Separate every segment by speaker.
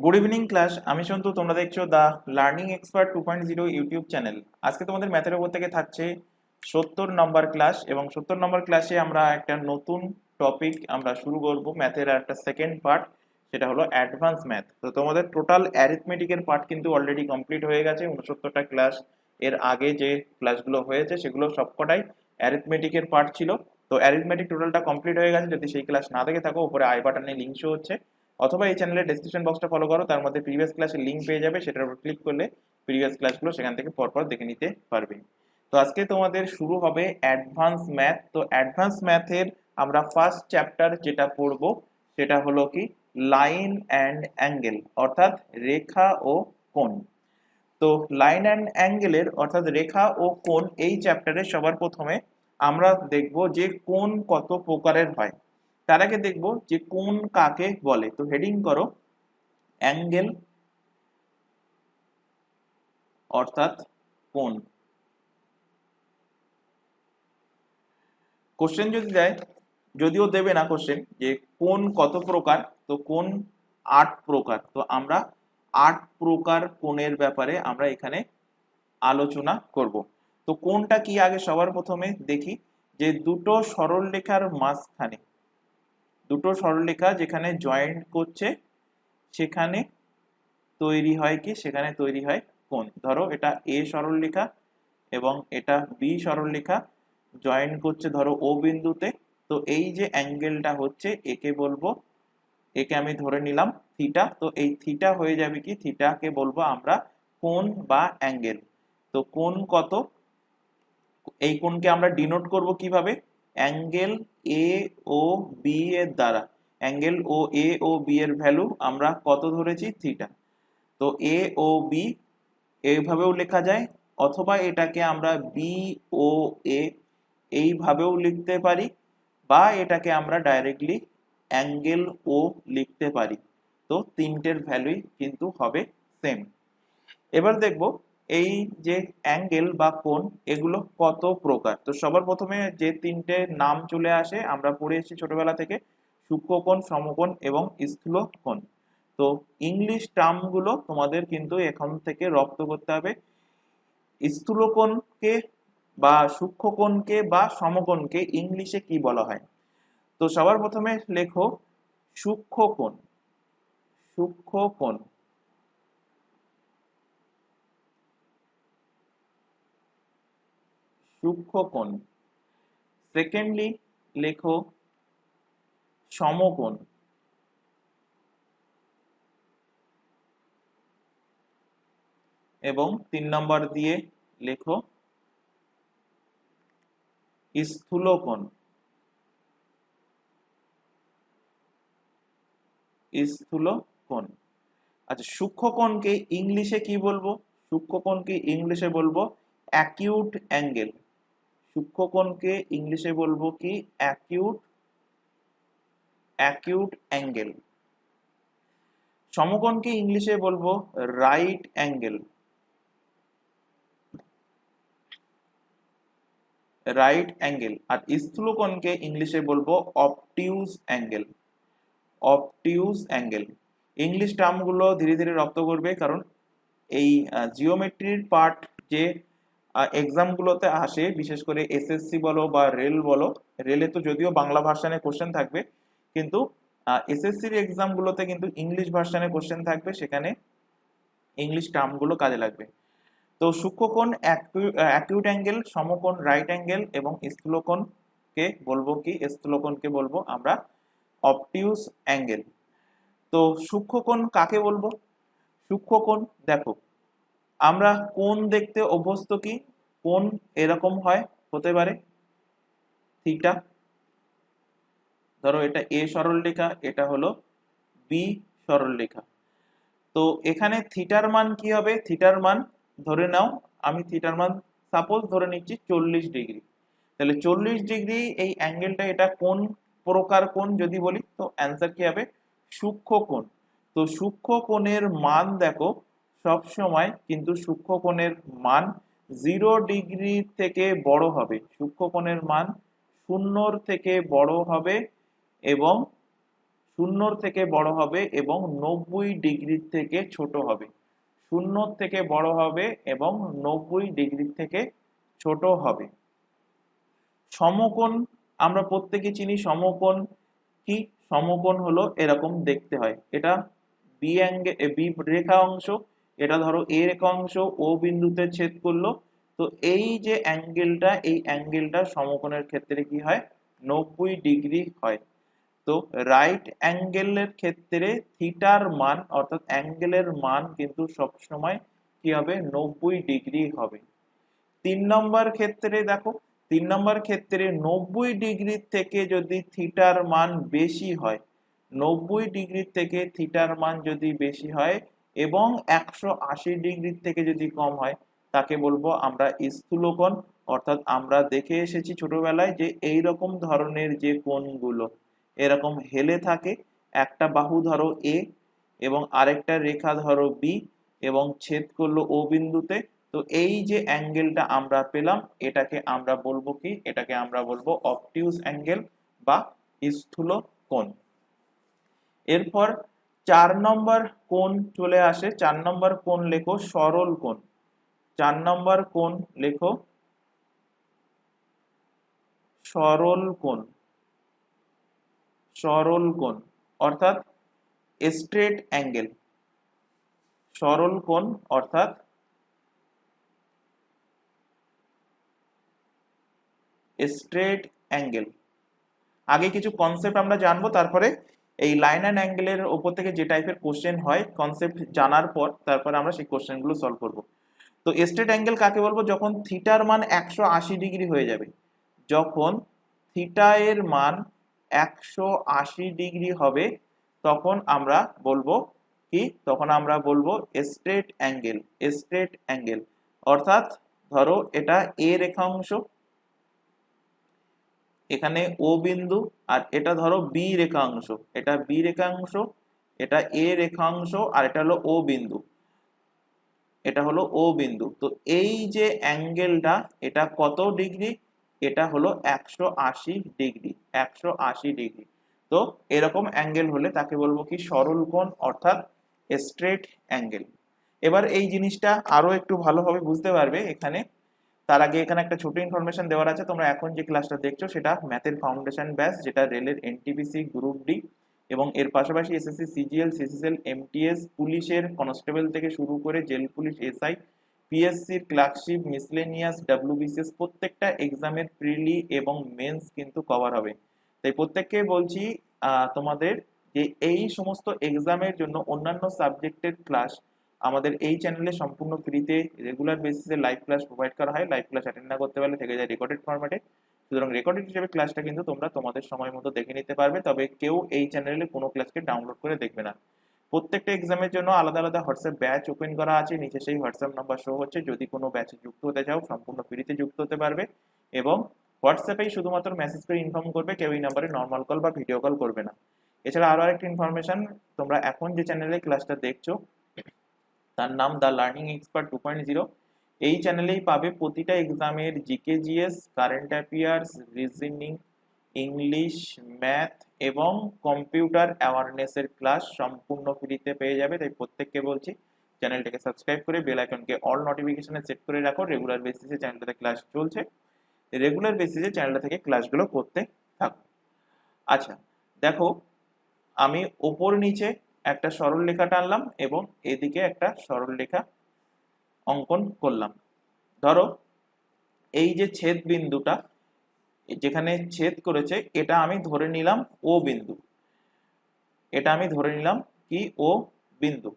Speaker 1: Good evening class. আমি সন্তু, তোমরা দেখছো the learning expert 2.0 YouTube channel. আজকে তোমাদের ম্যাথের উপর থেকে থাকছে 70 নম্বর ক্লাস, এবং 70 নম্বর ক্লাসে আমরা একটা নতুন টপিক আমরা শুরু করব। ম্যাথের একটা সেকেন্ড পার্ট, সেটা হলো অ্যাডভান্স ম্যাথ। তো তোমাদের টোটাল অ্যারিথমেটিকের পার্ট কিন্তু অলরেডি কমপ্লিট হয়ে গেছে। 69টা ক্লাস এর আগে যে ক্লাসগুলো হয়েছে সেগুলো সবকটাই অ্যারিথমেটিকের পার্ট ছিল। তো অ্যারিথমেটিক টোটালটা কমপ্লিট হয়ে গেছে। যদি সেই ক্লাস না দেখে থাকো, উপরে আই বাটনে লিঙ্ক শো হচ্ছে, অথবা এই চ্যানেলের ডেসক্রিপশন বক্সটা ফলো করো, তার মধ্যে প্রিভিয়াস ক্লাসের লিঙ্ক পেয়ে যাবে। সেটার উপর ক্লিক করলে প্রিভিয়াস ক্লাসগুলো সেখান থেকে পরপর দেখে নিতে পারবে। তো আজকে তোমাদের শুরু হবে অ্যাডভান্স ম্যাথ। তো অ্যাডভান্স ম্যাথের আমরা ফার্স্ট চ্যাপ্টার যেটা পড়ব সেটা হলো কি লাইন অ্যান্ড অ্যাঙ্গেল, অর্থাৎ রেখা ও কোণ। তো লাইন অ্যান্ড অ্যাঙ্গেলের অর্থাৎ রেখা ও কোণ এই চ্যাপ্টারে সবার প্রথমে আমরা দেখব যে কোণ কত প্রকারের হয়। তার আগে দেখব যে কোণ কাকে বলে। তো হেডিং করো অ্যাঙ্গেল অর্থাৎ কোণ। কোশ্চেন যদি দেয়, যদিও দেবে না কোশ্চেন, যে কোণ কত প্রকার, তো কোণ 8 প্রকার। তো আমরা 8 প্রকার কোণের ব্যাপারে আমরা এখানে আলোচনা করব। তো কোণটা কি আগে সবার প্রথমে দেখি, যে দুটো সরলরেখার মাঝখানে, দুটো সরলরেখা যেখানে জয়েন্ট করছে সেখানে তৈরি হয় কি, সেখানে তৈরি হয় কোণ। ধরো এটা এ সরলরেখা এবং এটা বি সরলরেখা জয়েন করছে ধরো ও বিন্দুতে। তো এই যে অ্যাঙ্গেলটা হচ্ছে একে বলবো, একে আমি ধরে নিলাম থিটা। তো এই থিটা হয়ে যাবে কি, থিটাকে বলবো আমরা কোণ বা অ্যাঙ্গেল। তো কোণ কত, এই কোণকে আমরা ডিনোট করব কিভাবে, অ্যাঙ্গেল এ ও বি এর দ্বারা। অ্যাঙ্গেল ও এ ও বি এর ভ্যালু আমরা কত ধরেছি, থিটা। তো এ ও বি এইভাবেও লেখা যায়, অথবা এটাকে আমরা বি ও এ এইভাবেও লিখতে পারি, বা এটাকে আমরা ডাইরেক্টলি অ্যাঙ্গেল ও লিখতে পারি। তো তিনটের ভ্যালুই কিন্তু হবে সেম। এবার দেখব এই যে অ্যাঙ্গেল বা কোণ এগুলো কত প্রকার। তো সবার প্রথমে যে তিনটে নাম চলে আসে আমরা পড়ে এসেছি ছোটবেলা থেকে, সূক্ষ্মকোণ, সমকোণ এবং স্থূলকোণ। তো ইংলিশ টার্মগুলো তোমাদের কিন্তু এখন থেকে রপ্ত করতে হবে। স্থূলকোণকে বা সূক্ষ্মকোণকে বা সমকোণকে ইংলিশে কি বলা হয়। তো সবার প্রথমে লেখো সূক্ষ্মকোণ। সূক্ষ্মকোণ, সূক্ষ্মকোণ। সেকেন্ডলি লেখো সমকোণ। এবং 3 নম্বর দিয়ে লেখো স্থূলকোণ। স্থূলকোণ। আচ্ছা, সূক্ষ্মকোণকে ইংলিশে কি বলবো, সূক্ষ্মকোণকে ইংলিশে বলবো অ্যাকিউট অ্যাঙ্গেল। সূক্ষ্মকোণকে ইংলিশে বলবো কি অ্যাকিউট, অ্যাকিউট অ্যাঙ্গেল। সমকোণকে ইংলিশে বলবো রাইট অ্যাঙ্গেল, রাইট অ্যাঙ্গেল। আর স্থূলকোণকে ইংলিশে বলবো অবটিউজ অ্যাঙ্গেল, অবটিউজ অ্যাঙ্গেল। ইংলিশ টার্মগুলো ধীরে ধীরে রপ্ত করবে, কারণ এই জিওমেট্রির পার্ট যে এক্সামগুলোতে আসে, বিশেষ করে এসএসসি বলো বা রেল বলো, রেলে তো যদিও বাংলা ভার্সানে কোশ্চেন থাকবে, কিন্তু এসএসসির এক্সামগুলোতে কিন্তু ইংলিশ ভার্সানে কোশ্চেন থাকবে, সেখানে ইংলিশ টার্মগুলো কাজে লাগবে। তো সূক্ষ্মকোণ অ্যাকিউট অ্যাঙ্গেল, সমকোণ রাইট অ্যাঙ্গেল, এবং স্থূলকোণকে বলবো কি, স্থূলকোণকে বলবো আমরা অবটিউজ অ্যাঙ্গেল। তো সূক্ষ্মকোণ কাকে বলবো, সূক্ষ্মকোণ দেখো আমরা কোণ দেখতে অভ্যস্ত কি, কোণ এরকম হয়, হতে পারে থিটা। ধরো এটা এ সরলরেখা, এটা হলো বি সরলরেখা। তো এখানে থিটার মান কি হবে, থিটার মান ধরে নাও, আমি থিটার মান সাপোজ ধরে নিচ্ছি 40 ডিগ্রি। তাহলে 40 ডিগ্রি এই অ্যাঙ্গেলটা, এটা কোন প্রকার কোণ যদি বলি, তো অ্যান্সার কি হবে, সূক্ষ্মকোণ। তো সূক্ষ্মকোণের মান দেখো সব সময় কিন্তু সূক্ষ্মকোণের মান 0 ডিগ্রি থেকে বড় হবে, সূক্ষ্মকোণের মান 0 থেকে বড় হবে, এবং শূন্যর থেকে বড় হবে এবং 90 ডিগ্রির থেকে ছোট হবে। শূন্যর থেকে বড় হবে এবং 90 ডিগ্রির থেকে ছোট হবে। সমকোণ আমরা প্রত্যেকে চিনি। সমকোণ কি? সমকোণ হলো এরকম দেখতে হয়। এটা বি রেখা অংশ, এটা ধরো এ রেখা অংশ ও বিন্দুতে ছেদ করলো। তো এই যে অ্যাঙ্গেলটা, এই অ্যাঙ্গেলটা সমকোণের ক্ষেত্রে কি হয়? 90 ডিগ্রি হয়। তো রাইট অ্যাঙ্গেলের ক্ষেত্রে থিটার মান অর্থাৎ অ্যাঙ্গেলের মান কিন্তু সবসময় কি হবে? 90 ডিগ্রি হবে। 3 নম্বর ক্ষেত্রে দেখো, 3 নম্বর ক্ষেত্রে 90 ডিগ্রি থেকে যদি থিটার মান বেশি হয়, 90 ডিগ্রি থেকে থিটার মান যদি বেশি হয় এবং 180 ডিগ্রি থেকে যদি কম হয়, তাকে বলবো আমরা স্থূলকোণ। অর্থাৎ আমরা দেখে এসেছি ছোটবেলায় যে এই রকম ধরনের যে কোণগুলো এরকম হেলে থাকে, একটা বাহু ধরো এ এবং আরেকটা রেখা ধরো বি এবং ছেদ করলো ও বিন্দুতে। তো এই যে অ্যাঙ্গেলটা আমরা পেলাম, এটাকে আমরা বলবো কি? এটাকে আমরা বলবো অবটিউস অ্যাঙ্গেল বা স্থূল কোণ। এরপর 4 নম্বর কোণ চলে আসে। 4 নম্বর কোণ লেখো সরল কোণ। 4 নম্বর কোণ লেখো সরল কোণ। সরল কোণ অর্থাৎ স্ট্রেট অ্যাঙ্গেল। সরল কোণ অর্থাৎ স্ট্রেট অ্যাঙ্গেল। আগে কিছু কনসেপ্ট আমরা জানবো, তারপরে এই লাইন অ্যান্ড অ্যাঙ্গেলের উপর থেকে যে টাইপের কোশ্চেন হয় কনসেপ্ট জানার পর তারপরে আমরা সেই কোশ্চেনগুলো সলভ করব। তো স্ট্রেট অ্যাঙ্গেল কাকে বলবো? যখন থিটার মান 180 ডিগ্রি হয়ে যাবে। যখন থিটা এর মান 180 ডিগ্রি হবে তখন আমরা বলবো কি? তখন আমরা বলবো স্ট্রেট অ্যাঙ্গেল। স্ট্রেট অ্যাঙ্গেল অর্থাৎ ধরো এটা এ রেখাংশ, এখানে ও বিন্দু, আর এটা ধরো বি রেখাংশ, এটা বি রেখাংশ, এটা এ রেখাংশ, আর এটা হলো ও বিন্দু, এটা হলো ও বিন্দু। তো এই যে অ্যাঙ্গেলটা এটা কত ডিগ্রি? এটা হলো 180 ডিগ্রি। 180 ডিগ্রি। তো এরকম অ্যাঙ্গেল হলে তাকে বলবো কি? সরল কোণ অর্থাৎ স্ট্রেট অ্যাঙ্গেল। এবার এই জিনিসটা আরো একটু ভালোভাবে বুঝতে পারবে এখানে। তার আগে এখানে একটা ছোট ইনফরমেশন দেওয়ার আছে। তোমরা এখন যে ক্লাসটা দেখছো সেটা ম্যাথের ফাউন্ডেশন ব্যাচ, যেটা রেলের এনটিপিসি গ্রুপ ডি এবং এর পাশাপাশি এসএসসি সিজিএল সিসিএল এমটিএস পুলিশের কনস্টেবল থেকে শুরু করে জেল পুলিশ এসআই পিএসসির ক্লার্কশিপ মিসলেনিয়াস ডব্লিউবিসিএস প্রত্যেকটা এক্সামের প্রিলি এবং মেন্স কিন্তু কভার হবে। তাই প্রত্যেককে বলছি তোমাদের যে এই সমস্ত এক্সামের জন্য অন্যান্য সাবজেক্টের ক্লাস আমাদের এই চ্যানেলে সম্পূর্ণ ফ্রিতে রেগুলার বেসিসে লাইভ ক্লাস প্রোভাইড করা হয়। লাইভ ক্লাস অ্যাটেন্ড না করতে পারলে থেকে যায় রেকর্ডেড ফরম্যাটে। সুতরাং রেকর্ডেড হিসেবে ক্লাসটা কিন্তু তোমরা তোমাদের সময় মতো দেখে নিতে পারবে। তবে কেউ এই চ্যানেলে কোনো ক্লাসকে ডাউনলোড করে দেখবে না। প্রত্যেকটা এক্সামের জন্য আলাদা আলাদা হোয়াটসঅ্যাপ ব্যাচ ওপেন করা আছে, নিচে সেই হোয়াটসঅ্যাপ নাম্বার শো হচ্ছে। যদি কোনো ব্যাচে যুক্ত হতে চাও সম্পূর্ণ ফ্রিতে যুক্ত হতে পারবে এবং হোয়াটসঅ্যাপেই শুধুমাত্র মেসেজ করে ইনফর্ম করবে, কেউ এই নাম্বারে নর্মাল কল বা ভিডিও কল করবে না। এছাড়া আরো আরেকটা ইনফরমেশন, তোমরা এখন যে চ্যানেলে ক্লাসটা দেখছো তার নাম দ্য লার্নিং এক্সপার্ট 2.0। এই চ্যানেলেই পাবে প্রতিটা এক্সামের GK GS, current affairs, reasoning, English, math এবং কম্পিউটার অ্যাওয়ারনেসের ক্লাস সম্পূর্ণ ফ্রিতে পেয়ে যাবে। তাই প্রত্যেককে বলছি চ্যানেলটাকে সাবস্ক্রাইব করে বেল আইকনকে অল নোটিফিকেশনে সেট করে রাখো। রেগুলার বেসিসে চ্যানেলটাতে ক্লাস চলছে, রেগুলার বেসিসে চ্যানেলটা থেকে ক্লাসগুলো করতে থাকো। আচ্ছা দেখো, আমি ওপর নিচে একটা সরল রেখা টানলাম এবং এদিকে একটা সরল রেখা অঙ্কন করলাম। ধরো এই যে ছেদ বিন্দুটা যেখানে ছেদ করেছে এটা আমি ধরে নিলাম ও বিন্দু। এটা আমি ধরে নিলাম কি? ও বিন্দু।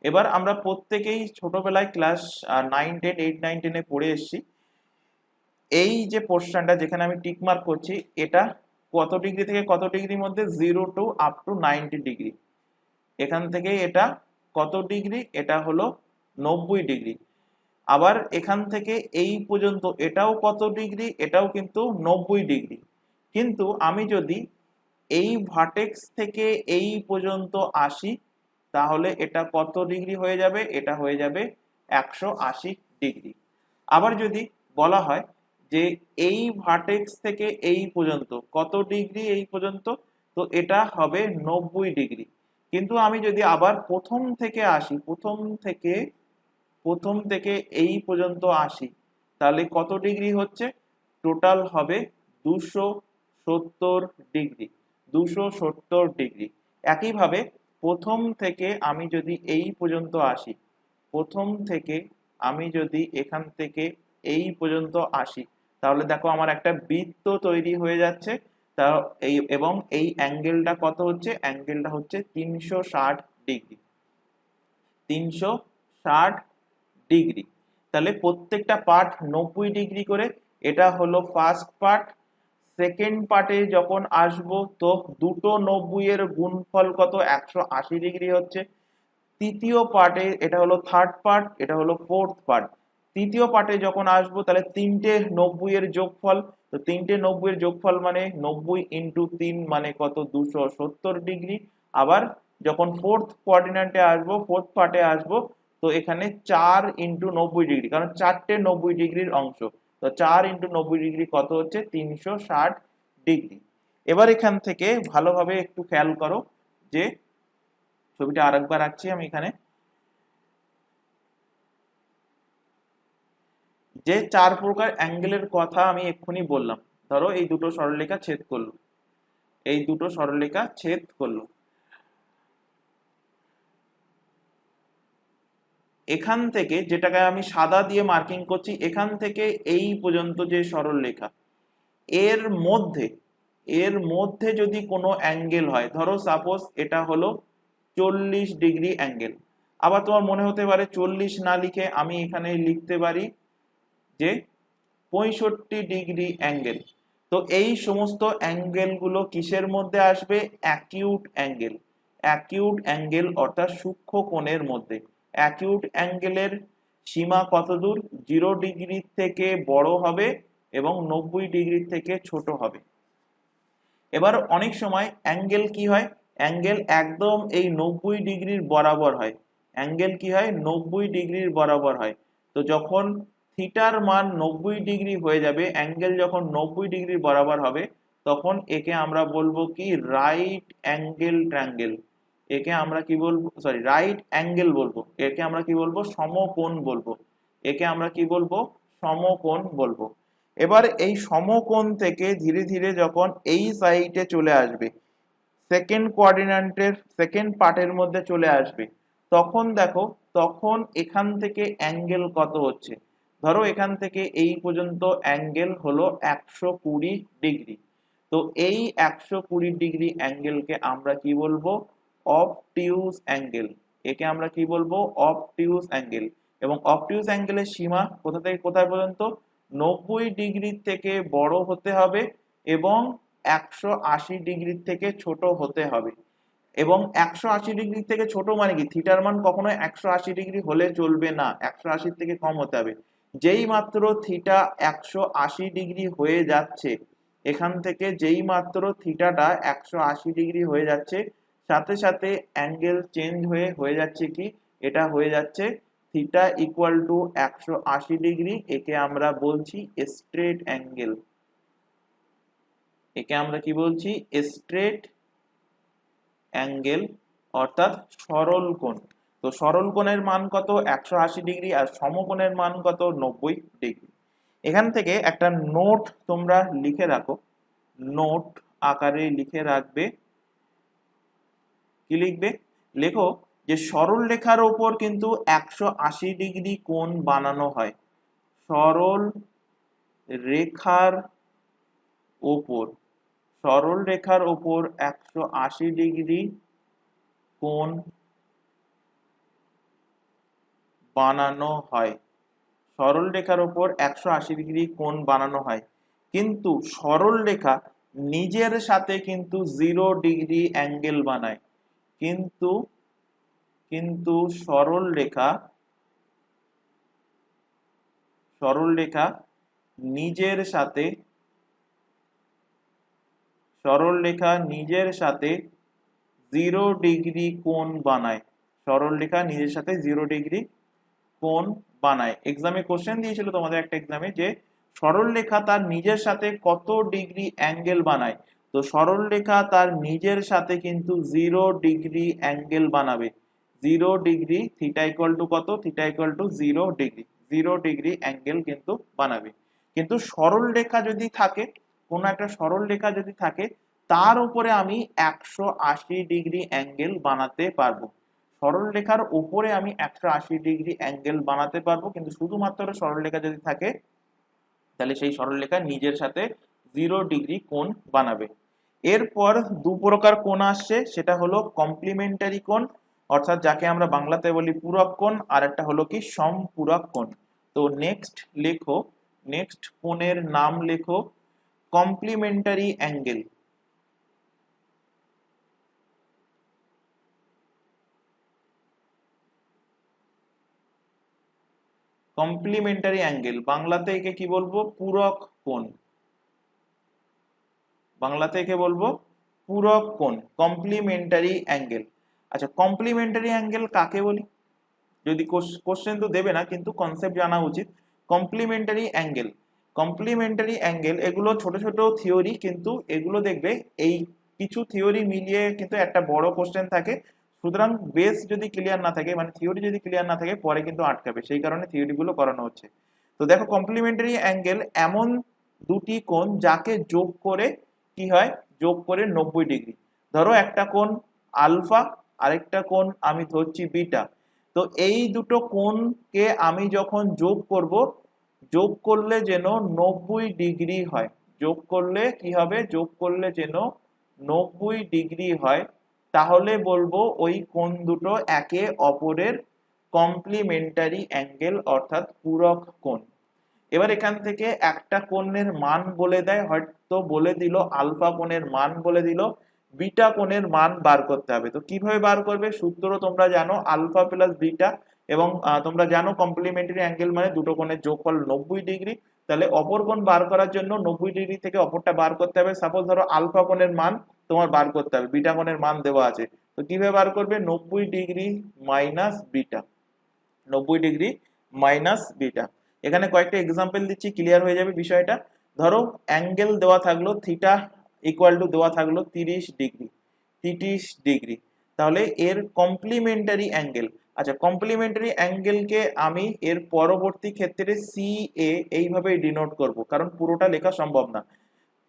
Speaker 1: এবার আমরা প্রত্যেকেই ছোটবেলায় ক্লাস 9, 10, 8, 9, 10 এ পড়ে এসেছি। এই যে পোর্শনটা যেখানে আমি টিক মার্ক করছি এটা কত ডিগ্রি থেকে কত ডিগ্রির মধ্যে? 0 টু আপ টু 90 ডিগ্রি। এখান থেকে এটা কত ডিগ্রি? এটা হলো 90 ডিগ্রি। আবার এখান থেকে এই পর্যন্ত এটাও কত ডিগ্রি? এটাও কিন্তু 90 ডিগ্রি। কিন্তু আমি যদি এই ভার্টেক্স থেকে এই পর্যন্ত আসি তাহলে এটা কত ডিগ্রি হয়ে যাবে? এটা হয়ে যাবে 180 ডিগ্রি। আবার যদি বলা হয় যে এই ভার্টেক্স থেকে এই পর্যন্ত কত ডিগ্রি? এই পর্যন্ত তো এটা হবে 90 ডিগ্রি। কিন্তু আমি যদি আবার প্রথম থেকে আসি, প্রথম থেকে এই পর্যন্ত আসি, তাহলে কত ডিগ্রি হচ্ছে? টোটাল হবে 270 ডিগ্রি, 270 ডিগ্রি। একইভাবে প্রথম থেকে আমি যদি এই পর্যন্ত আসি, প্রথম থেকে আমি যদি এখান থেকে এই পর্যন্ত আসি, তাহলে দেখো আমার একটা বৃত্ত তৈরি হয়ে যাচ্ছে। তা এই এবং এই অ্যাঙ্গেলটা কত হচ্ছে? অ্যাঙ্গেলটা হচ্ছে 360 ডিগ্রি, 360 ডিগ্রি। তাহলে প্রত্যেকটা পার্ট 90 ডিগ্রি করে। এটা হলো ফার্স্ট পার্ট। সেকেন্ড পার্টে যখন আসবো, তো দুটো 90 এর গুণফল কত? 180 ডিগ্রি হচ্ছে। তৃতীয় পার্টে, এটা হলো থার্ড পার্ট, এটা হলো ফোর্থ পার্ট। তৃতীয় পার্টে যখন আসবো, তাহলে তিনটে 90 এর যোগফল। তো তিনটে 90 এর যোগফল মানে 90 ইন্টু 3 মানে কত? 270 ডিগ্রি। আবার যখন ফোর্থ কোঅর্ডিনেটে আসবো, ফোর্থ পার্টে আসবো, তো এখানে 4 ইন্টু 90 ডিগ্রি, কারণ চারটে 90 ডিগ্রির অংশ। তো 4 ইন্টু 90 ডিগ্রি কত হচ্ছে? 360 ডিগ্রি। এবার এখান থেকে ভালোভাবে একটু খেয়াল করো যে ছবিটা আরেকবার আঁকছি আমি এখানে, যে 4 প্রকার অ্যাঙ্গেলের কথা আমি এক্ষুনি বললাম। ধরো এই দুটো সরলরেখা ছেদ করলো, এই দুটো সরলরেখা ছেদ করলো, এখান থেকে, যেটাকে আমি সাদা দিয়ে মার্কিং করছি, এখান থেকে এই পর্যন্ত যে সরলরেখা, এর মধ্যে যদি কোনো অ্যাঙ্গেল হয়, ধরো সাপোজ এটা হলো 40 ডিগ্রি অ্যাঙ্গেল। আবার তোমার মনে হতে পারে 40 না লিখে আমি এখানে লিখতে পারি যে 65 ডিগ্রি অ্যাঙ্গেল। তো এই সমস্ত অ্যাঙ্গেল গুলো কিসের মধ্যে আসবে? Acute angle. অ্যাকিউট অ্যাঙ্গেল অর্থাৎ সূক্ষ্ম কোণের মধ্যে। অ্যাকিউট অ্যাঙ্গেলের সীমা কত দূর? 0 ডিগ্রি থেকে বড় হবে এবং 90 ডিগ্রি থেকে ছোট হবে। এবার অনেক সময় অ্যাঙ্গেল কি হয়? অ্যাঙ্গেল একদম এই 90 ডিগ্রির বরাবর হয়। অ্যাঙ্গেল কি হয়? 90 ডিগ্রির বরাবর হয়। তো যখন থিটার মান 90 ডিগ্রি হয়ে যাবে, অ্যাঙ্গেল যখন 90 ডিগ্রি বরাবর হবে, তখন একে আমরা বলবো কি? Right angle triangle. একে আমরা কি বলবো? সরি, রাইট অ্যাঙ্গেল বলবো। একে আমরা কি বলবো? সমকোণ বলবো। একে আমরা কি বলবো? সমকোণ বলবো। এবার এই সমকোণ থেকে ধীরে ধীরে যখন এই সাইডে চলে আসবে, সেকেন্ড কোঅর্ডিনেটের সেকেন্ড পার্টের মধ্যে চলে আসবে, তখন দেখো, তখন এখান থেকে অ্যাঙ্গেল কত হচ্ছে? ধরো এখান থেকে এই পর্যন্ত অ্যাঙ্গেল হলো 120 ডিগ্রি। তো এই 120 ডিগ্রি অ্যাঙ্গেলকে আমরা কি বলবো? অবটিউস অ্যাঙ্গেল। একে আমরা কি বলবো? অবটিউস অ্যাঙ্গেল। এবং অবটিউস অ্যাঙ্গেলের সীমা কোথা থেকে কোথায় পর্যন্ত? 90 ডিগ্রি থেকে বড় হতে হবে এবং 180 ডিগ্রি থেকে ছোট হতে হবে। এবং 180 ডিগ্রি থেকে ছোট মানে কি? থিটার মান কখনো 180 ডিগ্রি হলে চলবে না, 180 থেকে কম হতে হবে। যেই মাত্র থিটা 180 ডিগ্রি হয়ে যাচ্ছে, এখান থেকে যেই মাত্র থিটাটা 180 ডিগ্রি হয়ে যাচ্ছে, সাথে সাথে অ্যাঙ্গেল চেঞ্জ হয়ে যাচ্ছে কি? এটা হয়ে যাচ্ছে থিটা ইকুয়াল টু 180 ডিগ্রি। একে আমরা বলছি স্ট্রেট অ্যাঙ্গেল। একে আমরা কি বলছি? স্ট্রেট অ্যাঙ্গেল অর্থাৎ সরল কোণ। তো সরল কোণের মান কত? 180 ডিগ্রি। আর সমকোণের মান কত? 90 ডিগ্রি। এখান থেকে একটা নোট তোমরা লিখে রাখো, নোট আকারে লিখে রাখবে। কি লিখবে? লেখো যে সরল রেখার ওপর কিন্তু 180 ডিগ্রি কোণ বানানো হয়। সরল রেখার ওপর, সরল রেখার ওপর 180 ডিগ্রি কোণ বানানো হয়। সরল রেখার ওপর 180 ডিগ্রি কোণ বানানো হয়, কিন্তু সরল রেখা নিজের সাথে কিন্তু 0 ডিগ্রি অ্যাঙ্গেল বানায়। কিন্তু কিন্তু সরল রেখা নিজের সাথে, সরল রেখা নিজের সাথে 0 ডিগ্রি কোণ বানায়। সরল রেখা নিজের সাথে 0 ডিগ্রি কোণ বানায়। এক্সামে কোশ্চেন দিয়েছিল তোমাদের একটা এক্সামে, যে সরল রেখা তার নিজের সাথে কত ডিগ্রি অ্যাঙ্গেল বানায়। তো সরল রেখা তার নিজের সাথে কিন্তু 0 ডিগ্রি অ্যাঙ্গেল বানাবে। 0 ডিগ্রি, থিটা ইকুয়াল টু কত? Theta equal to 0 degree. 0 degree angle কিন্তু বানাবে। কিন্তু সরল রেখা যদি থাকে, কোনো একটা সরল রেখা যদি থাকে, তার উপরে আমি 180 ডিগ্রি অ্যাঙ্গেল বানাতে পারবো। সরল রেখার উপরে আমি 180 ডিগ্রি অ্যাঙ্গেল বানাতে পারবো, কিন্তু শুধুমাত্র সরল রেখা যদি থাকে তাহলে সেই সরল রেখা নিজের সাথে 0 ডিগ্রি কোণ বানাবে। এরপর দু প্রকার কোণ আসছে, সেটা হলো কমপ্লিমেন্টারি কোণ, অর্থাৎ যাকে আমরা বাংলাতে বলি পূরক কোণ, আর একটা হলো কি সম্পূরক কোণ। তো নেক্সট লেখো, নেক্সট কোণের নাম লেখো কমপ্লিমেন্টারি অ্যাঙ্গেল। কমপ্লিমেন্টারি অ্যাঙ্গেল, বাংলাতে একে কি বলবো? পূরক কোণ। বাংলাতে একে বলবো পূরক কোণ, কমপ্লিমেন্টারি অ্যাঙ্গেল। আচ্ছা, কমপ্লিমেন্টারি অ্যাঙ্গেল কাকে বলি? যদি কোশ্চেন তো দেবে না, কিন্তু কনসেপ্ট জানা উচিত। কমপ্লিমেন্টারি অ্যাঙ্গেল, কমপ্লিমেন্টারি অ্যাঙ্গেল এগুলো ছোট ছোট থিওরি, কিন্তু এগুলো দেখবে এই কিছু থিওরি মিলিয়ে কিন্তু একটা বড় কোশ্চেন থাকে। সুতরাং বেস যদি ক্লিয়ার না থাকে, মানে থিওরি যদি ক্লিয়ার না থাকে, পরে কিন্তু আটকাবে, সেই কারণে থিওরি গুলো করানো হচ্ছে। তো দেখো, কমপ্লিমেন্টারি অ্যাঙ্গেল এমন দুটি কোণ যাকে যোগ করে কি হয়? যোগ করে 90 ডিগ্রি। ধরো একটা কোণ আলফা, আরেকটা কোণ আমি ধরছি বিটা। তো এই দুটো কোণকে আমি যখন যোগ করব, যোগ করলে যেন 90 ডিগ্রি হয়। যোগ করলে কি হবে? যোগ করলে যেন 90 ডিগ্রি হয়, তাহলে বলবো ওই কোণ দুটো একে অপরের কমপ্লিমেন্টারি অ্যাঙ্গেল, অর্থাৎ পূরক কোণ। এবার এখান থেকে একটা কোণের মান বলে দেয়, হয়তো বলে দিল আলফা কোণের মান বলে দিল, বিটা কোণের মান বার করতে হবে। তো কিভাবে বার করবে? সূত্র তোমরা জানো, আলফা প্লাস বিটা, এবং তোমরা জানো কমপ্লিমেন্টারি অ্যাঙ্গেল মানে দুটো কোণের যোগফল 90 ডিগ্রি। তাহলে অপর কোণ বার করার জন্য 90 ডিগ্রি থেকে অপরটা বার করতে হবে। সাপোজ ধরো আলফা কোণের মান তোমার বার করতে হবে, বিটা কোণের মান দেওয়া আছে। তো কিভাবে বার করবে? 90 degree minus beta, 90 degree minus beta. এখানে কয়েকটা এক্সাম্পল দিচ্ছি, ক্লিয়ার হয়ে যাবে বিষয়টা। ধরো অ্যাঙ্গেল দেওয়া থাকলো থিটা ইকুয়াল টু দেওয়া থাকলো 30 ডিগ্রি, 30 ডিগ্রি। তাহলে এর কমপ্লিমেন্টারি অ্যাঙ্গেল, আচ্ছা কমপ্লিমেন্টারি অ্যাঙ্গেলকে আমি এর পরবর্তী ক্ষেত্রে সি এ এইভাবে ডিনোট করব, কারণ পুরোটা লেখা সম্ভব না।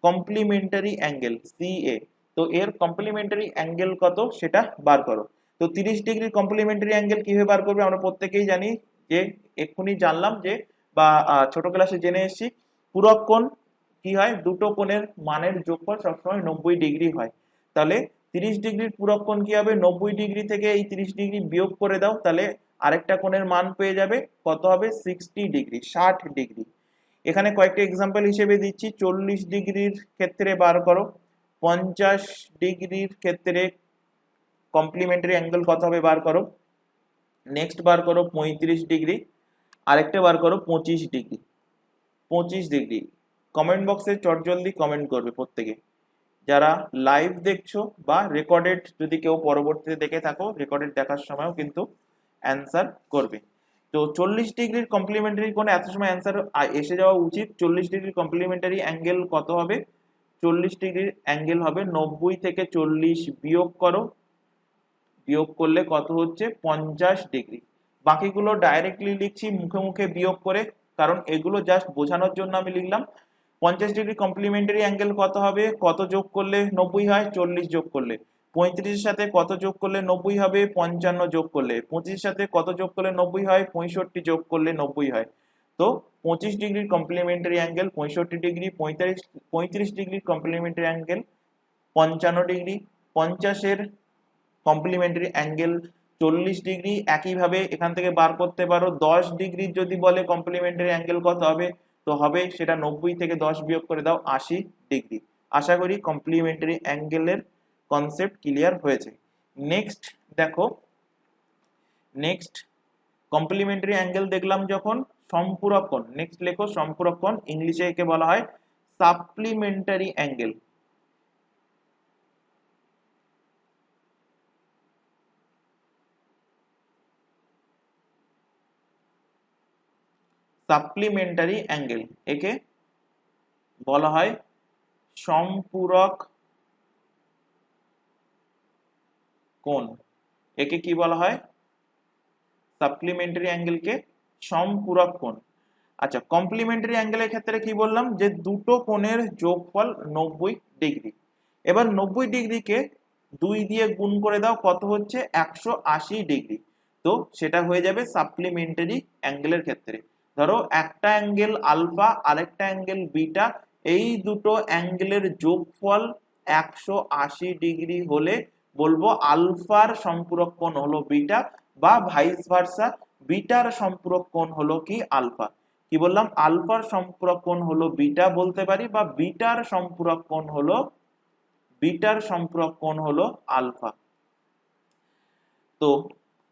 Speaker 1: কমপ্লিমেন্টারি অ্যাঙ্গেল সি এ, তো এর কমপ্লিমেন্টারি অ্যাঙ্গেল কত সেটা বার করো। তো 30 ডিগ্রি কমপ্লিমেন্টারি অ্যাঙ্গেল কিভাবে বার করবে? আমরা প্রত্যেকেই জানি, যে এক্ষুনি জানলাম যে, বা ছোট ক্লাসে জেনে এসেছি, পূরক কোণ কি হয়? দুটো কোণের মানের যোগফল সবসময় 90 ডিগ্রি হয়। তাহলে 30 ডিগ্রির পূরক কোণ কি হবে? 90 ডিগ্রি থেকে এই 30 ডিগ্রি বিয়োগ করে দাও, তাহলে আরেকটা কোণের মান পেয়ে যাবে, কত হবে? 60 ডিগ্রি, 60 ডিগ্রি। এখানে কয়েকটা এক্সাম্পল হিসেবে দিচ্ছি, 40 ডিগ্রির ক্ষেত্রে বার করো, 50 ডিগ্রির ক্ষেত্রে কমপ্লিমেন্টারি অ্যাঙ্গেল কত হবে বার করো। নেক্সট বার করো 35 ডিগ্রি, আরেকটা বার করো 25 ডিগ্রি। 25 ডিগ্রি কমেন্ট বক্সে চটজলদি কমেন্ট করবে প্রত্যেকে, যারা লাইভ দেখছো বা রেকর্ডেড যদি কেউ পরবর্তীতে দেখে থাকো, রেকর্ডেড দেখার সময়ও কিন্তু অ্যান্সার করবে। তো 40 ডিগ্রির কমপ্লিমেন্টারি কোণে এত সময় অ্যান্সার এসে যাওয়া উচিত। 40 ডিগ্রির কমপ্লিমেন্টারি অ্যাঙ্গেল কত হবে? 40 ডিগ্রির অ্যাঙ্গেল হবে 90 থেকে 40 বিয়োগ করো, বিয়োগ করলে কত হচ্ছে? 50 ডিগ্রি। বাকিগুলো ডাইরেক্টলি লিখছি মুখে মুখে বিয়োগ করে, কারণ এগুলো জাস্ট বোঝানোর জন্য আমি লিখলাম। 50 ডিগ্রি কমপ্লিমেন্টারি অ্যাঙ্গেল কত হবে? কত যোগ করলে 90 হয়? 40 যোগ করলে। 35-এর সাথে কত যোগ করলে 90 হবে? 55 যোগ করলে। 25-এর সাথে কত যোগ করলে 90 হয়? 65 যোগ করলে 90 হয়। তো 25 ডিগ্রির কমপ্লিমেন্টারি অ্যাঙ্গেল 65 ডিগ্রি, 35 ডিগ্রির কমপ্লিমেন্টারি অ্যাঙ্গেল 55 ডিগ্রি, 50-এর কমপ্লিমেন্টারি অ্যাঙ্গেল 40 ডিগ্রি। একইভাবে এখান থেকে বার করতে পারো 10 ডিগ্রির যদি বলে কমপ্লিমেন্টারি অ্যাঙ্গেল কত হবে, তো হবে সেটা 90 থেকে 10 বিয়োগ করে দাও, 80 ডিগ্রি। আশা করি কমপ্লিমেন্টারি অ্যাঙ্গেলের কনসেপ্ট ক্লিয়ার হয়েছে। নেক্সট দেখো, নেক্সট কমপ্লিমেন্টারি অ্যাঙ্গেল দেখলাম যখন, সম্পূরক কোণ। নেক্সট লেখো সম্পূরক কোণ, ইংলিশে একে বলা হয় সাপ্লিমেন্টারি অ্যাঙ্গেল। সাপ্লিমেন্টারি অ্যাঙ্গেল একে বলা হয় সম্পূরক কোণ, একে কি বলা হয়? সাপ্লিমেন্টারি অ্যাঙ্গেলকে সম্পূরক কোণ। আচ্ছা, কমপ্লিমেন্টারি অ্যাঙ্গেলের ক্ষেত্রে কি বললাম? যে দুটো কোণের যোগফল 90 ডিগ্রি। এবার 90 ডিগ্রিকে 2 দিয়ে গুণ করে দাও, কত হচ্ছে? 180 ডিগ্রি। তো সেটা হয়ে যাবে সাপ্লিমেন্টারি অ্যাঙ্গেলের ক্ষেত্রে। ধরো একটা অ্যাঙ্গেল আলফা, আরেকটা অ্যাঙ্গেল বিটা, এই দুটো অ্যাঙ্গেলের যোগফল 180 ডিগ্রি হলে বলবো আলফার সম্পূরক কোণ হলো বিটা, বা ভাইস ভার্সা, বিটার সম্পূরক কোণ হলো কি? আলফা। কি বললাম? আলফার সম্পূরক কোণ হলো বিটা বলতে পারি, বা বিটার সম্পূরক কোণ হলো আলফা। তো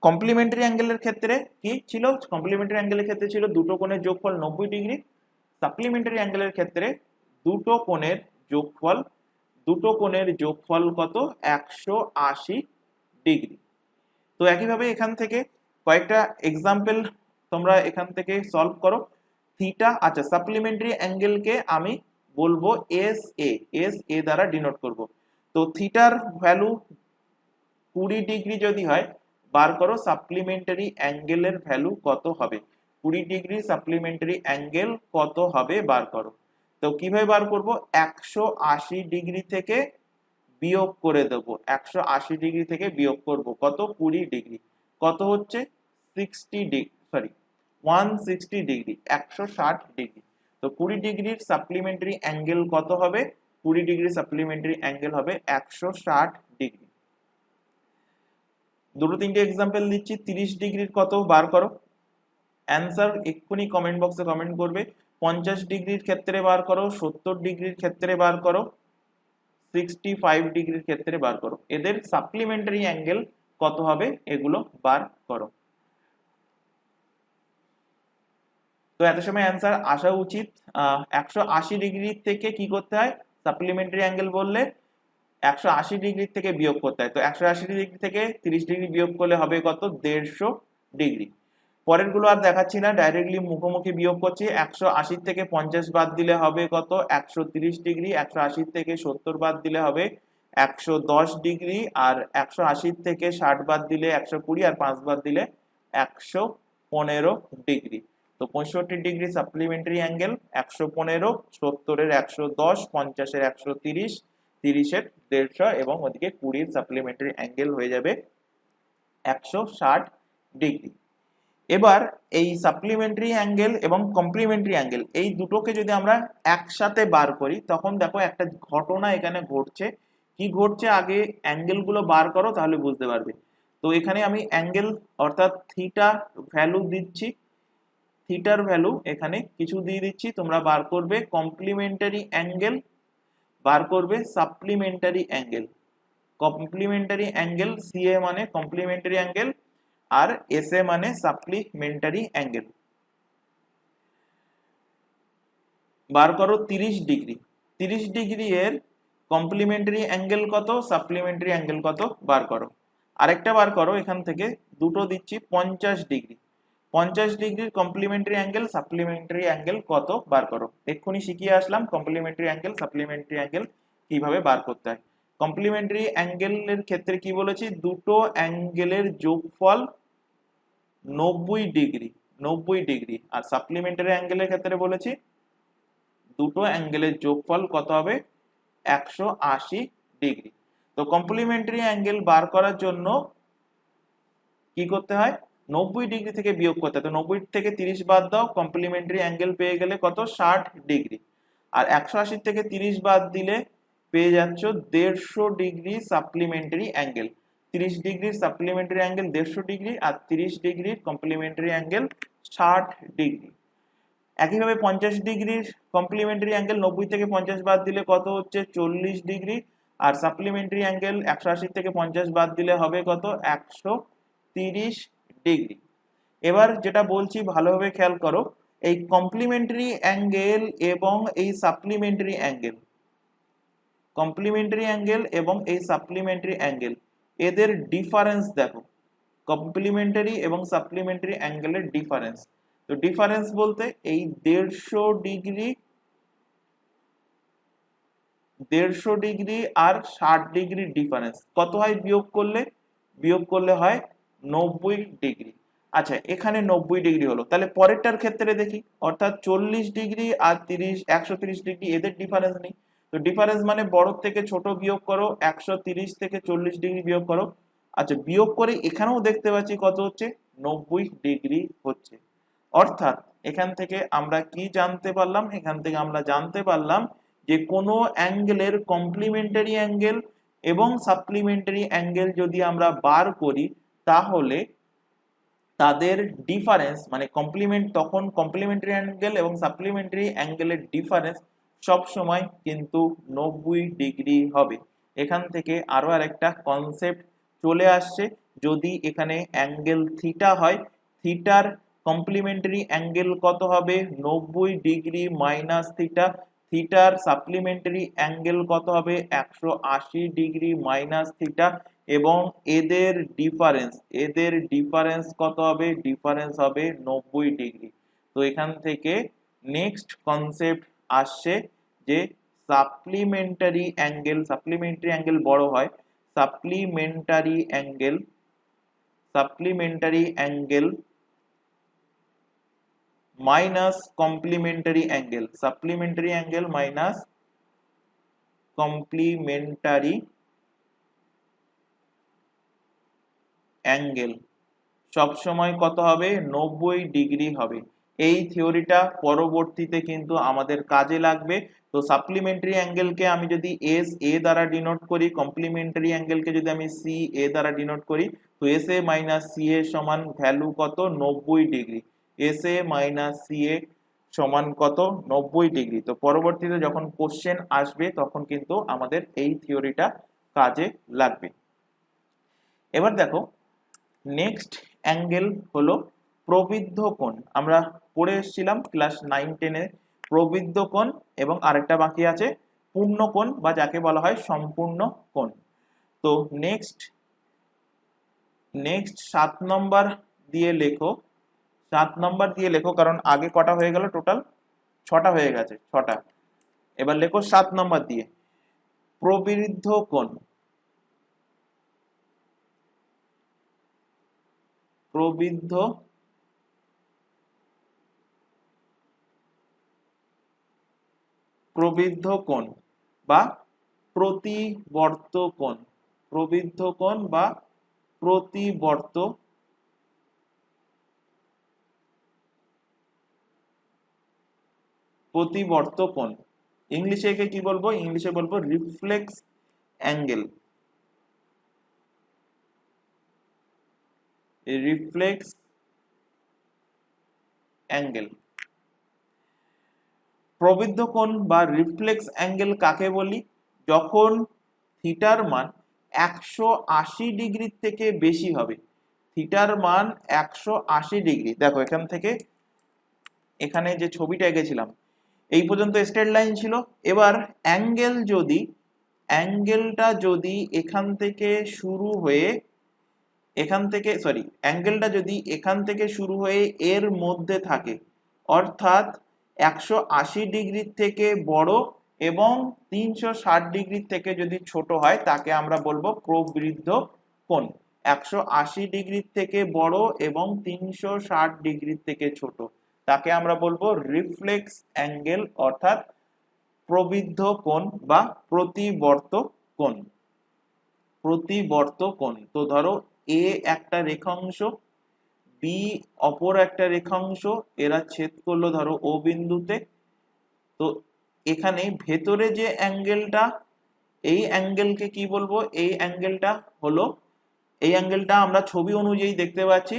Speaker 1: কমপ্লিমেন্টারি অ্যাঙ্গেলের ক্ষেত্রে কি ছিল? কমপ্লিমেন্টারি অ্যাঙ্গেলের ক্ষেত্রে ছিল দুটো কোণের যোগফল 90 ডিগ্রি। সাপ্লিমেন্টারি অ্যাঙ্গেলের ক্ষেত্রে দুটো কোণের যোগফল কত? 180 ডিগ্রি। তো একইভাবে এখান থেকে কয়েকটা এক্সাম্পল তোমরা এখান থেকে সলভ করো। থিটা, আচ্ছা, সাপ্লিমেন্টারি অ্যাঙ্গেলকে আমি বলবো এস এ দ্বারা ডিনোট করব। তো থিটার ভ্যালু 20 ডিগ্রি যদি হয়, বার করো সাপ্লিমেন্টারি অ্যাঙ্গেলের ভ্যালু কত হবে। 20 ডিগ্রি সাপ্লিমেন্টারি অ্যাঙ্গেল কত হবে বার করো। তো কিভাবে বার করব? 180 ডিগ্রি থেকে বিয়োগ করে দেবো। 180 ডিগ্রি থেকে বিয়োগ করব কত? 20 ডিগ্রি। কত হচ্ছে? 160 ডিগ্রি, 160 ডিগ্রি। তো 20 ডিগ্রির সাপ্লিমেন্টারি অ্যাঙ্গেল কত হবে? 20 ডিগ্রি সাপ্লিমেন্টারি অ্যাঙ্গেল হবে 160 ডিগ্রি। দুটো তিনটে এক্সাম্পল দিচ্ছি। 30 ডিগ্রির কত বার করো। অ্যান্সার এক্ষুনি কমেন্ট বক্সে কমেন্ট করবে। 50 ডিগ্রির ক্ষেত্রে বার করো, 70 ডিগ্রির ক্ষেত্রে বার করো, 65 ডিগ্রির ক্ষেত্রে বার করো। এদের সাপ্লিমেন্টারি অ্যাঙ্গেল কত হবে এগুলো বার করো। তো এত সময় অ্যান্সার আসা উচিত। 180 ডিগ্রি থেকে কি করতে হয়? সাপ্লিমেন্টারি অ্যাঙ্গেল বললে 180 ডিগ্রি থেকে বিয়োগ করতে হয়। তো 180 ডিগ্রি থেকে 30 ডিগ্রি বিয়োগ করলে হবে কত? 150 ডিগ্রি। পরের গুলো আর দেখাচ্ছি না, ডাইরেক্টলি মুখোমুখি বিয়োগ করছি। 180 থেকে 50 বাদ দিলে হবে কত? 130 ডিগ্রি। 180 থেকে 70 বাদ দিলে হবে 110 ডিগ্রি। আর 180 থেকে 60 বাদ দিলে 120, আর 5 বাদ দিলে 115 ডিগ্রি। তো 65 ডিগ্রি সাপ্লিমেন্টারি অ্যাঙ্গেল, 115, 70-এর 110, 50-এর 130, 30-এর 150, এবং ওদিকে 20-এর সাপ্লিমেন্টারি অ্যাঙ্গেল হয়ে যাবে 160 ডিগ্রি। এবার এই সাপ্লিমেন্টারি অ্যাঙ্গেল এবং কমপ্লিমেন্টারি অ্যাঙ্গেল এই দুটোকে যদি আমরা একসাথে বার করি, তখন দেখো একটা ঘটনা এখানে ঘটছে। কি ঘটছে? আগে অ্যাঙ্গেলগুলো বার করো, তাহলে বুঝতে পারবে। তো এখানে আমি অ্যাঙ্গেল অর্থাৎ থিটা ভ্যালু দিচ্ছি। থিটার ভ্যালু এখানে কিছু দিয়ে দিচ্ছি, তোমরা বার করবে কমপ্লিমেন্টারি অ্যাঙ্গেল, বার করবে supplementary angle. Complimentary angle CA মানে কমপ্লিমেন্টারি অ্যাঙ্গেল, আর এসএ মানে সাপ্লিমেন্টারি অ্যাঙ্গেল। বার করো 30 ডিগ্রি। 30 ডিগ্রি এর কমপ্লিমেন্টারি অ্যাঙ্গেল কত, সাপ্লিমেন্টারি অ্যাঙ্গেল কত বার করো। আরেকটা বার করো এখান থেকে, দুটো দিচ্ছি 50 ডিগ্রি। 50 ডিগ্রির কমপ্লিমেন্টারি অ্যাঙ্গেল, সাপ্লিমেন্টারি অ্যাঙ্গেল কত বার করো। এক্ষুনি শিখিয়ে আসলাম কমপ্লিমেন্টারি অ্যাঙ্গেল, সাপ্লিমেন্টারি অ্যাঙ্গেল কিভাবে বার করতে হয়। কমপ্লিমেন্টারি অ্যাঙ্গেলের ক্ষেত্রে কি বলেছি? দুটো অ্যাঙ্গেলের যোগফল 90 ডিগ্রি, 90 ডিগ্রি। আর সাপ্লিমেন্টারি অ্যাঙ্গেলের ক্ষেত্রে বলেছি দুটো অ্যাঙ্গেলের যোগফল কত হবে? 180 ডিগ্রি। তো কমপ্লিমেন্টারি অ্যাঙ্গেল বার করার জন্য কি করতে হয়? 90 ডিগ্রি থেকে বিয়োগ করতে হয়। তো 90 থেকে 30 বাদ দাও, কমপ্লিমেন্টারি অ্যাঙ্গেল পেয়ে গেলে কত? 60 ডিগ্রি। আর 180 থেকে 30 বাদ দিলে পেয়ে যাচ্ছ 150 ডিগ্রি সাপ্লিমেন্টারি অ্যাঙ্গেল। 30 ডিগ্রির সাপ্লিমেন্টারি অ্যাঙ্গেল 150 ডিগ্রি, আর 30 ডিগ্রির কমপ্লিমেন্টারি অ্যাঙ্গেল 60 ডিগ্রি। একইভাবে 50 ডিগ্রির কমপ্লিমেন্টারি অ্যাঙ্গেল 90 থেকে 50 বাদ দিলে কত হচ্ছে? 40 ডিগ্রি। আর সাপ্লিমেন্টারি অ্যাঙ্গেল 180 থেকে 50 বাদ দিলে হবে কত? 130 ডিগ্রি। এবার যেটা বলছি ভালোভাবে খেয়াল করো, এই কমপ্লিমেন্টারি অ্যাঙ্গেল এবং এই সাপ্লিমেন্টারি অ্যাঙ্গেল, কমপ্লিমেন্টারি অ্যাঙ্গেল এবং এই সাপ্লিমেন্টারি অ্যাঙ্গেল, এদের ডিফারেন্স দেখো। কমপ্লিমেন্টারি এবং সাপ্লিমেন্টারি অ্যাঙ্গেলের ডিফারেন্স। তো ডিফারেন্স বলতে এই 150 ডিগ্রি, 150 ডিগ্রি আর 60 ডিগ্রির ডিফারেন্স কত হয় বিয়োগ করলে? বিয়োগ করলে হয় 90 ডিগ্রি। আচ্ছা, এখানে 90 ডিগ্রি হলো, তাহলে পরেরটার ক্ষেত্রে দেখি, অর্থাৎ 40 ডিগ্রি আর 130 ডিগ্রি, এদের ডিফারেন্স নেই। তো ডিফারেন্স মানে বড় থেকে ছোট বিয়োগ করো, 130 থেকে 40 ডিগ্রি বিয়োগ করো। আচ্ছা, বিয়োগ করে এখানেও দেখতে পাচ্ছি কত হচ্ছে, 90 ডিগ্রি হচ্ছে। অর্থাৎ এখান থেকে আমরা কি জানতে পারলাম, এখান থেকে আমরা জানতে পারলাম যে কোনো অ্যাঙ্গেলের কমপ্লিমেন্টারি অ্যাঙ্গেল এবং সাপ্লিমেন্টারি অ্যাঙ্গেল যদি আমরা বার করি, তাহলে তাদের ডিফারেন্স মানে তখন কমপ্লিমেন্টারি অ্যাঙ্গেল এবং সাপ্লিমেন্টারি অ্যাঙ্গেলের ডিফারেন্স সব সময় কিন্তু 90 ডিগ্রি হবে। এখান থেকে আরো আরেকটা কনসেপ্ট চলে আসছে, যদি এখানে অ্যাঙ্গেল থিটা হয়, থিটার কমপ্লিমেন্টারি অ্যাঙ্গেল কত হবে, 90 ডিগ্রি মাইনাস থিটা। থিটার সাপ্লিমেন্টারি অ্যাঙ্গেল কত হবে, 180 ডিগ্রি মাইনাস থিটা। এবং এদের ডিফারেন্স কত হবে, ডিফারেন্স হবে 90 ডিগ্রি। তো এখান থেকে নেক্সট কনসেপ্ট আসছে যে সাপ্লিমেন্টারি অ্যাঙ্গেল বড় হয়, supplementary angle minus complimentary angle সবসময় কত হবে, 90 ডিগ্রি হবে। এই থিওরিটা পরবর্তীতে কিন্তু আমাদের কাজে লাগবে। তো সাপ্লিমেন্টারি অ্যাঙ্গেলকে আমি যদি এস এ দ্বারা ডিনোট করি, কমপ্লিমেন্টারি অ্যাঙ্গেলকে যদি আমি সি এ দ্বারা ডিনোট করি, তো S A minus C A সমান ভ্যালু কত, 90 degree. S A minus C A সমান কত, 90 ডিগ্রি। তো পরবর্তীতে যখন কোশ্চেন আসবে তখন কিন্তু আমাদের এই থিওরিটা কাজে লাগবে। এবার দেখো, নেক্সট অ্যাঙ্গেল হলো প্রবৃদ্ধ কোণ। আমরা পড়ে এসেছিলাম ক্লাস 9-10 এ প্রবৃদ্ধ কোণ, এবং আরেকটা বাকি আছে পূর্ণ কোণ, বা যাকে বলা হয় সম্পূর্ণ কোণ। তো নেক্সট 7 নম্বর দিয়ে লেখো, 7 নম্বর দিয়ে লেখো, কারণ আগে কটা হয়ে গেল, টোটাল 6টা হয়ে গেছে, 6টা। এবার লেখো 7 নম্বর দিয়ে প্রবৃদ্ধ কোণ। প্রবৃদ্ধ কোণ বা প্রতিবর্ত কোণ, বা প্রতিবর্ত কোণ। ইংলিশে একে কি বলবো, ইংলিশে বলবো রিফ্লেক্স অ্যাঙ্গেল। প্রবৃদ্ধ কোণ বা রিফ্লেক্স অ্যাঙ্গেল কাকে বলি, যখন থিটার মান 180 ডিগ্রির থেকে বেশি হবে। থিটার মান 180 ডিগ্রি। দেখো এখান থেকে এখানে যে ছবিটা এঁকেছিলাম, এই পর্যন্ত স্ট্রেট লাইন ছিল। এবার অ্যাঙ্গেলটা যদি এখান থেকে শুরু হয়ে এর মধ্যে থাকে, অর্থাৎ 180 ডিগ্রির থেকে বড় এবং 360 ডিগ্রির থেকে যদি ছোট হয়, তাকে আমরা বলবো প্রবৃদ্ধ কোণ। 180 ডিগ্রির থেকে বড় এবং 360 ডিগ্রির থেকে ছোট, তাকে আমরা বলবো রিফ্লেক্স অ্যাঙ্গেল, অর্থাৎ প্রবৃদ্ধ কোণ বা প্রতিবর্ত কোণ। তো ধরো এ একটা রেখাংশ, বি অপর একটা রেখাংশ, এরা ছেদ করলো ধরো ও বিন্দুতে। তো এখানে ভেতরে যে অ্যাঙ্গেলটা, এই অ্যাঙ্গেলকে কি বলবো, এই অ্যাঙ্গেলটা আমরা ছবি অনুযায়ী দেখতে পাচ্ছি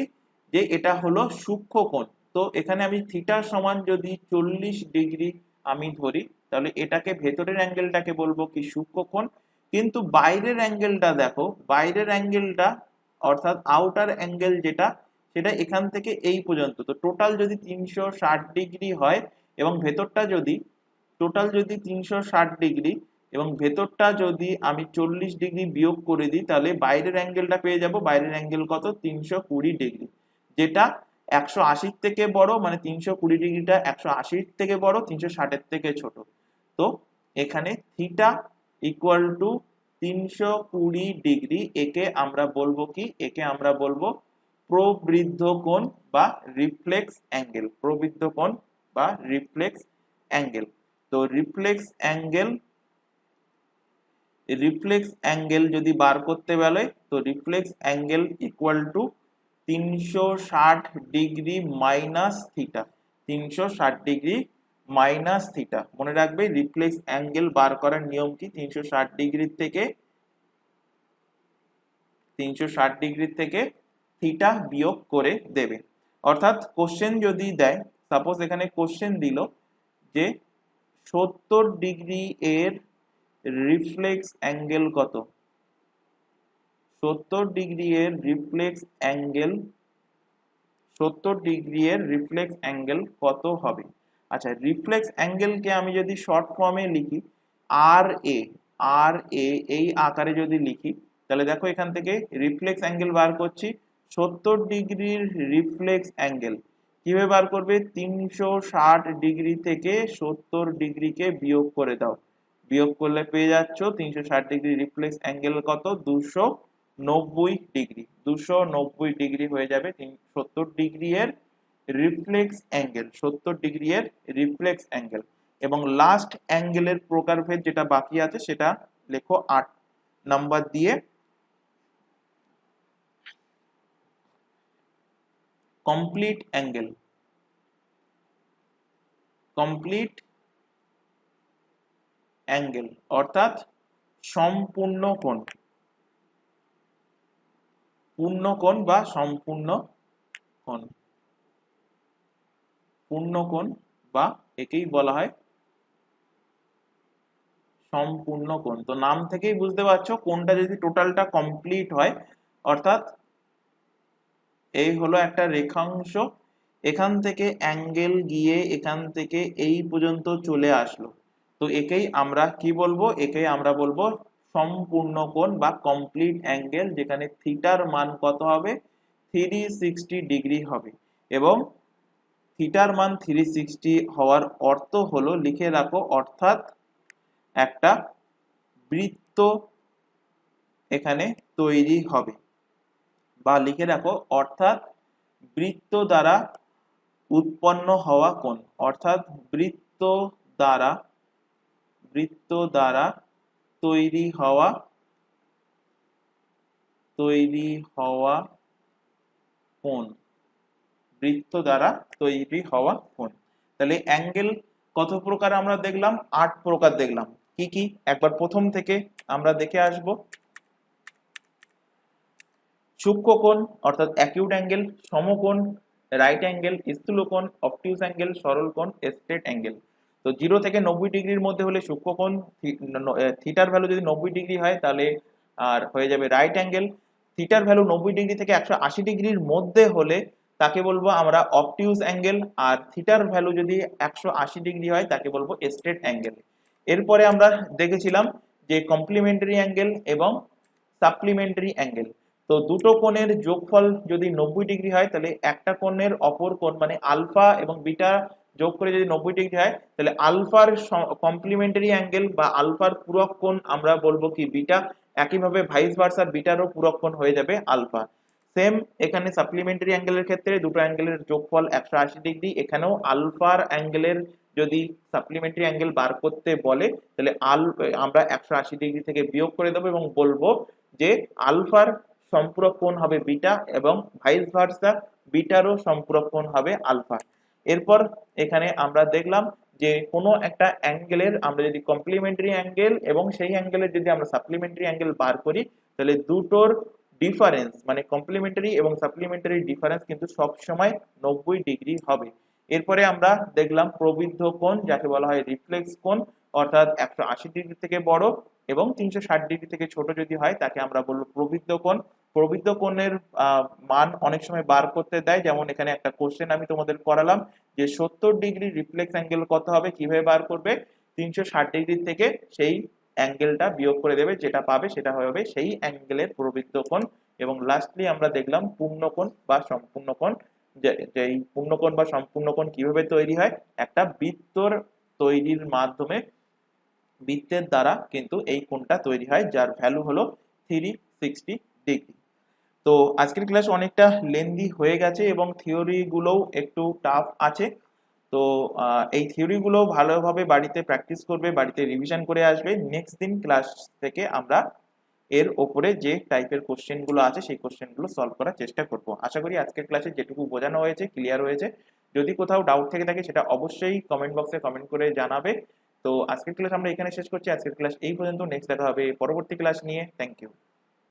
Speaker 1: যে এটা হলো সূক্ষ্ম কোণ। তো এখানে আমি থিটা সমান যদি 40 ডিগ্রি আমি ধরি, তাহলে এটাকে ভেতরের অ্যাঙ্গেলটাকে বলবো কি, সূক্ষ্ম কোণ। কিন্তু বাইরের অ্যাঙ্গেলটা দেখো, অর্থাৎ আউটার অ্যাঙ্গেল যেটা, সেটা এখান থেকে এই পর্যন্ত। তো টোটাল যদি 360 ডিগ্রি হয় এবং ভেতরটা যদি 360 ডিগ্রি এবং ভেতরটা যদি আমি 40 ডিগ্রি বিয়োগ করে দিই, তাহলে বাইরের অ্যাঙ্গেলটা পেয়ে যাব। বাইরের অ্যাঙ্গেল কত, 320 ডিগ্রি, যেটা 180 থেকে বড়, মানে 320 ডিগ্রিটা 180 থেকে বড়, 360 এর থেকে ছোট। তো এখানে থিটা ইকুয়াল টু 320 ডিগ্রি। একে আমরা বলবো কি? একে আমরা বলবো প্রবৃদ্ধ কোণ বা রিফ্লেক্স অ্যাঙ্গেল। প্রবৃদ্ধ কোণ বা রিফ্লেক্স অ্যাঙ্গেল। তো রিফ্লেক্স অ্যাঙ্গেল যদি বার করতে বলে, তো reflex angle equal to 360 degree minus theta. 360 degree minus theta. মনে রাখবে রিফ্লেক্স অ্যাঙ্গেল বার করার নিয়ম কি? 360 ডিগ্রি থেকে থিটা বিয়োগ করে দেবে। অর্থাৎ কোশ্চেন যদি দেয়, সাপোজ এখানে কোশ্চেন দিল যে 70 ডিগ্রি এর রিফ্লেক্স অ্যাঙ্গেল কত? 70 ডিগ্রি এর রিফ্লেক্স অ্যাঙ্গেল কত হবে? আচ্ছা, রিফ্লেক্স অ্যাঙ্গেলকে আমি যদি শর্ট ফর্মে লিখি, আর এ এই আকারে যদি লিখি, তাহলে দেখো এখান থেকে রিফ্লেক্স অ্যাঙ্গেল বার করছি। 70 ডিগ্রির রিফ্লেক্স অ্যাঙ্গেল কিভাবে বার করবে? 360 ডিগ্রি থেকে 70 ডিগ্রিকে বিয়োগ করে দাও। বিয়োগ করলে পেয়ে যাচ্ছ 360 ডিগ্রি রিফ্লেক্স অ্যাঙ্গেল কত? 290 ডিগ্রি। 290 ডিগ্রি হয়ে যাবে 70 ডিগ্রি এর রিফ্লেক্স অ্যাঙ্গেল। 70 ডিগ্রি এর রিফ্লেক্স অ্যাঙ্গেল। এবং লাস্ট অ্যাঙ্গেলের প্রকারভেদ যেটা বাকি আছে সেটা লেখো 8 নাম্বার দিয়ে। Complete angle. অর্থাৎ সম্পূর্ণ কোণ। পূর্ণ কোণ বা সম্পূর্ণ কোণ। পূর্ণ কোণ বা একেই বলা হয় সম্পূর্ণ কোণ। তো নাম থেকেই বুঝতে পারছো কোণটা যদি টোটালটা কমপ্লিট হয়, অর্থাৎ এই হলো একটা রেখাংশ, এখান থেকে অ্যাঙ্গেল গিয়ে এখান থেকে এই পর্যন্ত চলে আসলো, তো একেই আমরা কি বলবো? একেই আমরা বলবো সম্পূর্ণ কোণ বা কমপ্লিট অ্যাঙ্গেল, যেখানে থিটার মান কত হবে? 360 ডিগ্রি হবে। এবং থিটার মান 360 হওয়ার অর্থ হলো, লিখে রাখো, অর্থাৎ একটা বৃত্ত এখানে তৈরি হবে। বা লিখে রাখো, অর্থাৎ বৃত্ত দ্বারা উৎপন্ন হওয়া কোণ। অর্থাৎ বৃত্ত দ্বারা তৈরি হওয়া কোণ। বৃত্ত দ্বারা তৈরি হওয়া কোণ। তাহলে অ্যাঙ্গেল কত প্রকার আমরা দেখলাম? 8 প্রকার দেখলাম। কি কি একবার প্রথম থেকে আমরা দেখে আসব। সূক্ষ্ম কোণ অর্থাৎ অ্যাকিউট অ্যাঙ্গেল, সমকোণ, রাইট অ্যাঙ্গেল, স্থূল কোণ, অবটিউজ অ্যাঙ্গেল, সরল কোণ, স্ট্রেট অ্যাঙ্গেল। তো 0 থেকে 90 ডিগ্রির মধ্যে হলে সূক্ষ্ম কোণ, থিটার ভ্যালু যদি 90 ডিগ্রি হয় তাহলে আর হয়ে যাবে রাইট অ্যাঙ্গেল। থিটার ভ্যালু 90 ডিগ্রি থেকে 180 ডিগ্রির মধ্যে হলে তাকে বলবো আমরা অবটিউজ অ্যাঙ্গেল। আর থিটার ভ্যালু যদি 180 ডিগ্রি হয় তাকে বলবো স্ট্রেট অ্যাঙ্গেল। এরপরে আমরা দেখেছিলাম যে কমপ্লিমেন্টারি অ্যাঙ্গেল এবং সাপ্লিমেন্টারি অ্যাঙ্গেল। তো দুটো কোণের যোগফল যদি 90 ডিগ্রি হয়, তাহলে একটা কোণের অপর কোণ মানে আলফা এবং বিটা যোগ করে যদি 90 ডিগ্রি হয়, তাহলে আলফার কমপ্লিমেন্টারি অ্যাঙ্গেল বা আলফার পূরক কোণ আমরা বলবো কি? বিটা। একইভাবে ভাইস ভার্সা বিটারও পূরক কোণ হয়ে যাবে আলফা। সেম এখানে সাপ্লিমেন্টারি অ্যাঙ্গেলের ক্ষেত্রে দুটো অ্যাঙ্গেলের যোগফল 180 ডিগ্রি। এখানেও আলফার অ্যাঙ্গেলের যদি সাপ্লিমেন্টারি অ্যাঙ্গেল বার করতে বলে, তাহলে আমরা 180 ডিগ্রি থেকে বিয়োগ করে দেবো এবং বলবো যে আলফার সম্পূরক কোণ হবে বিটা এবং ভাইস ভার্সা বিটারও সম্পূরক কোণ হবে আলফা। এরপর এখানে আমরা দেখলাম যে কোনো একটা অ্যাঙ্গেলের আমরা যদি কমপ্লিমেন্টারি অ্যাঙ্গেল এবং সেই অ্যাঙ্গেলের যদি আমরা সাপ্লিমেন্টারি অ্যাঙ্গেল বার করি, তাহলে দুটোর ডিফারেন্স মানে কমপ্লিমেন্টারি এবং সাপ্লিমেন্টারি ডিফারেন্স কিন্তু সব সময় 90 ডিগ্রি হবে। এরপরে আমরা দেখলাম প্রবৃদ্ধ কোণ, যাকে বলা হয় রিফ্লেক্স কোণ, অর্থাৎ 180 ডিগ্রি থেকে বড় এবং 360 ডিগ্রি থেকে ছোট যদি হয় তাকে আমরা বলবো প্রবৃদ্ধ কোণ। প্রবৃদ্ধ কোণের মান অনেক সময় বার করতে দেয়, যেমন এখানে একটা কোশ্চেন আমি তোমাদের করালাম যে 70 ডিগ্রি রিফ্লেক্স অ্যাঙ্গেল কত হবে? কিভাবে বার করবে? 360 ডিগ্রি থেকে সেই অ্যাঙ্গেলটা বিয়োগ করে দেবে, যেটা পাবে সেটা হবে সেই অ্যাঙ্গেলের প্রবৃদ্ধ কোণ। এবং লাস্টলি আমরা দেখলাম পূর্ণ কোণ বা সম্পূর্ণ কোণ। যে এই পূর্ণ কোণ বা সম্পূর্ণ কোণ কিভাবে তৈরি হয়? একটা বৃত্তর তৈরির মাধ্যমে বৃত্তের দ্বারা কিন্তু এই কোণটা তৈরি হয়, যার ভ্যালু হলো 360 ডিগ্রি। তো আজকের ক্লাস অনেকটা লেন্দি হয়ে গেছে এবং থিওরি গুলোও একটু টাফ আছে। তো এই থিওরি গুলো ভালোভাবে বাড়িতে প্র্যাকটিস করবে, বাড়িতে রিভিশন করে আসবে। নেক্সট দিন ক্লাস থেকে আমরা এর ওপরে যে টাইপের কোশ্চেন গুলো আছে সেই কোশ্চেন গুলো সলভ করার চেষ্টা করব। আশা করি আজকের ক্লাসে যেটুকু বোঝানো হয়েছে ক্লিয়ার হয়েছে। যদি কোথাও ডাউট থেকে থাকে সেটা অবশ্যই কমেন্ট বক্সে কমেন্ট করে জানাবে। তো আজকের ক্লাস আমরা এখানে শেষ করছি। আজকের ক্লাস এই পর্যন্ত। নেক্সট দেখা হবে পরবর্তী ক্লাস নিয়ে। Thank you.